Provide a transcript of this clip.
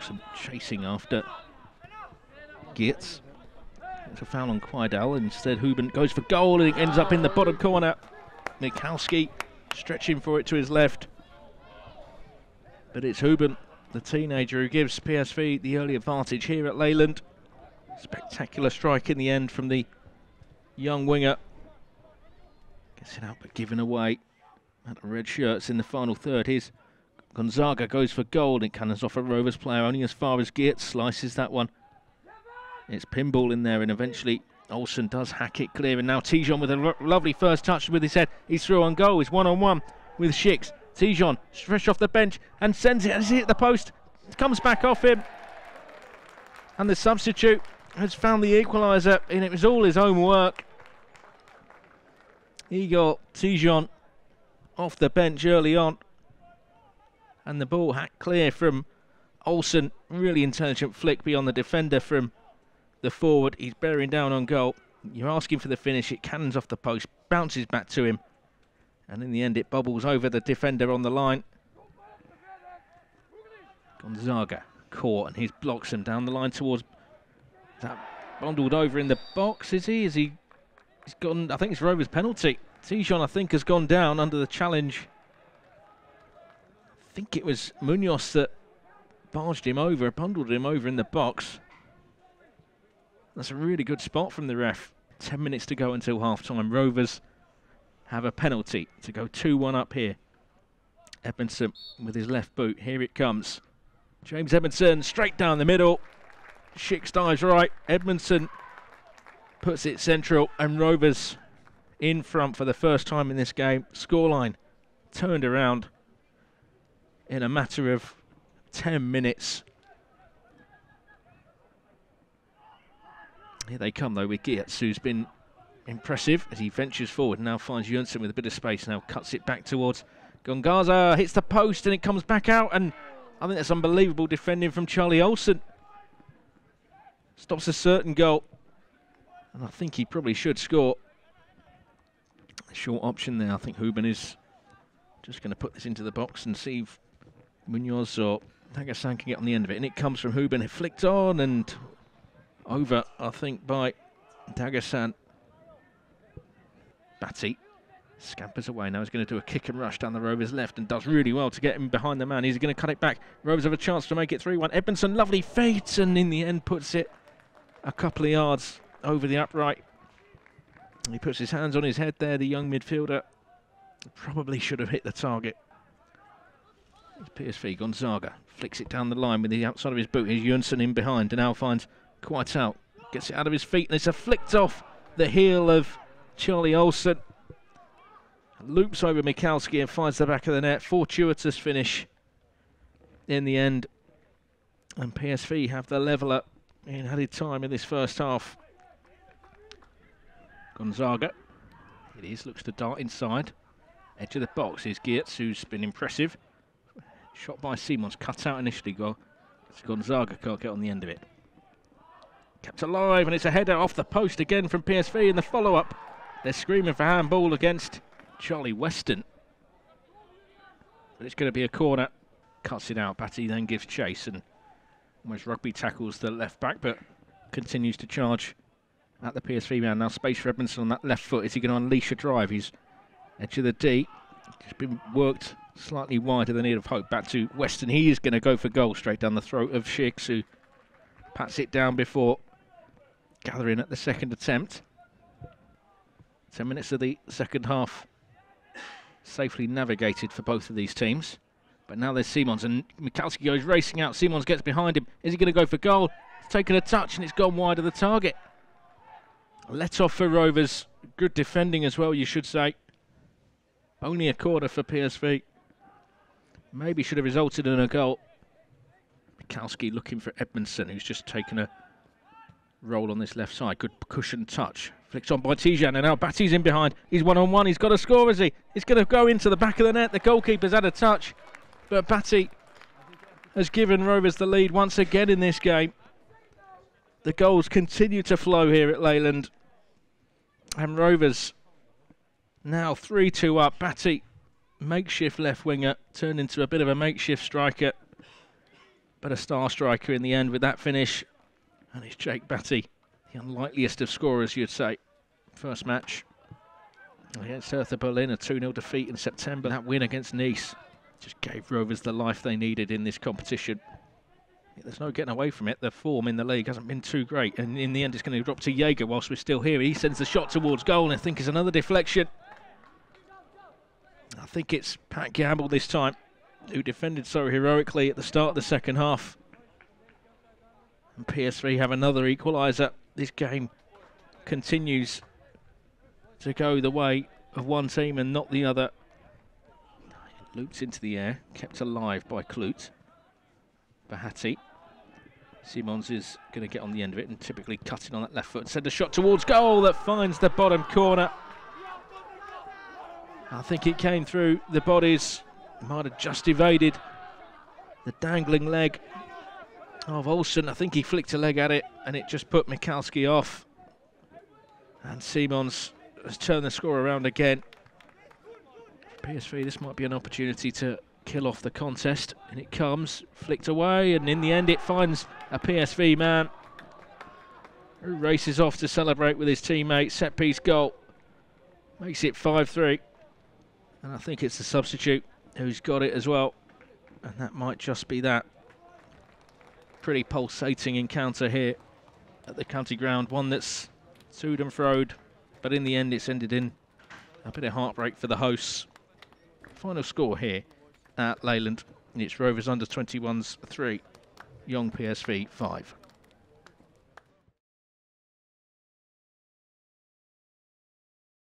Wroxham chasing after Geertz. It's a foul on Quidel, and instead Huben goes for goal, and it ends up in the bottom corner. Michalski stretching for it to his left. But it's Huben, the teenager, who gives PSV the early advantage here at Leyland. Spectacular strike in the end from the young winger. Gets it out but given away. And the red shirts in the final third. Here's Gonzaga, goes for goal, and it cannons off a Rovers player only as far as Geertz slices that one. It's pinball in there, and eventually Olsen does hack it clear, and now Tijon with a lovely first touch with his head. He's through on goal. He's one-on-one with Schicks. Tijon fresh off the bench and sends it as it hit the post. It comes back off him, and the substitute has found the equaliser, and it was all his own work. He got Tijon off the bench early on, and the ball hacked clear from Olsen. Really intelligent flick beyond the defender from the forward. He's bearing down on goal. You're asking for the finish. It cannons off the post, bounces back to him, and in the end it bubbles over the defender on the line. Gonzaga caught, and he blocks him down the line towards that. Bundled over in the box, is he? He's gone. I think it's Rovers' penalty. Tijon, I think, has gone down under the challenge. I think it was Munoz that barged him over, bundled him over in the box. That's a really good spot from the ref. 10 minutes to go until half-time. Rovers have a penalty to go 2-1 up here. Edmondson with his left boot. Here it comes. James Edmondson straight down the middle. Schicks dives right. Edmondson puts it central, and Rovers in front for the first time in this game. Scoreline turned around in a matter of 10 minutes. Here they come, though, with Geertz, who's been impressive as he ventures forward. Now finds Jönsson with a bit of space. Now cuts it back towards Gonzaga. Hits the post, and it comes back out. And I think that's unbelievable defending from Charlie Olsen. Stops a certain goal. And I think he probably should score. A short option there. I think Huben is just going to put this into the box and see if Munoz or Dagassan can get on the end of it. And it comes from Huben. It flicked on and over, I think, by Dagassan. Batty scampers away. Now he's going to do a kick and rush down the Rovers left and does really well to get him behind the man. He's going to cut it back. Rovers have a chance to make it 3-1. Edmondson, lovely feint, and in the end puts it a couple of yards over the upright. He puts his hands on his head there, the young midfielder. Probably should have hit the target. It's PSV. Gonzaga flicks it down the line with the outside of his boot. Here's Jönsson in behind, and now finds Quidel. Gets it out of his feet, and it's a flicked off the heel of Charlie Olsen. Loops over Michalski and finds the back of the net. Fortuitous finish in the end. And PSV have the leveller in added time in this first half. Gonzaga. It is, looks to dart inside. Edge of the box is Geertz, who's been impressive. Shot by Simons, cut out initially. Gonzaga can't get on the end of it. Kept alive, and it's a header off the post again from PSV in the follow-up. They're screaming for handball against Charlie Weston. But it's going to be a corner. Cuts it out. Batty then gives chase and almost rugby tackles the left back, but continues to charge at the PSV man. Now space for Edmondson on that left foot. Is he going to unleash a drive? He's edge of the D. He's been worked slightly wider than he'd have hoped. Back to Weston. He is going to go for goal straight down the throat of Schicks, who pats it down before gathering at the second attempt. 10 minutes of the second half safely navigated for both of these teams. But now there's Simons, and Michalski goes racing out. Simons gets behind him. Is he going to go for goal? It's taken a touch, and it's gone wide of the target. Let off for Rovers. Good defending as well, you should say. Only a corner for PSV. Maybe should have resulted in a goal. Michalski looking for Edmondson, who's just taken a roll on this left side. Good cushion touch. Flicked on by Tijon, and now Batty's in behind. He's one-on-one. He's got to score, is he? He's going to go into the back of the net. The goalkeeper's had a touch, but Batty has given Rovers the lead once again in this game. The goals continue to flow here at Leyland. And Rovers now 3-2 up. Batty, makeshift left winger, turned into a bit of a makeshift striker. but a star striker in the end with that finish. And it's Jake Batty, the unlikeliest of scorers, you'd say. First match against Hertha Berlin, a 2-0 defeat in September. That win against Nice just gave Rovers the life they needed in this competition. There's no getting away from it. The form in the league hasn't been too great. And in the end, it's going to drop to Jaeger whilst we're still here. He sends the shot towards goal, and I think it's another deflection. I think it's Pat Gamble this time, who defended so heroically at the start of the second half. And PSV have another equaliser. This game continues to go the way of one team and not the other. It loops into the air, kept alive by Kloot. Bahati. Simons is going to get on the end of it and typically cutting on that left foot and send a shot towards goal that finds the bottom corner. I think it came through the bodies, might have just evaded the dangling leg of Olsen. I think he flicked a leg at it and it just put Mikalski off. And Simons has turned the score around again. PSV, this might be an opportunity to kill off the contest, and it comes, flicked away, and in the end it finds a PSV man who races off to celebrate with his teammate. Set piece goal makes it 5-3, and I think it's the substitute who's got it as well, and that might just be that. Pretty pulsating encounter here at the county ground, one that's toed and froed, but in the end it's ended in a bit of heartbreak for the hosts. Final score here at Leyland, it's Rovers Under-21s 3, Young PSV 5.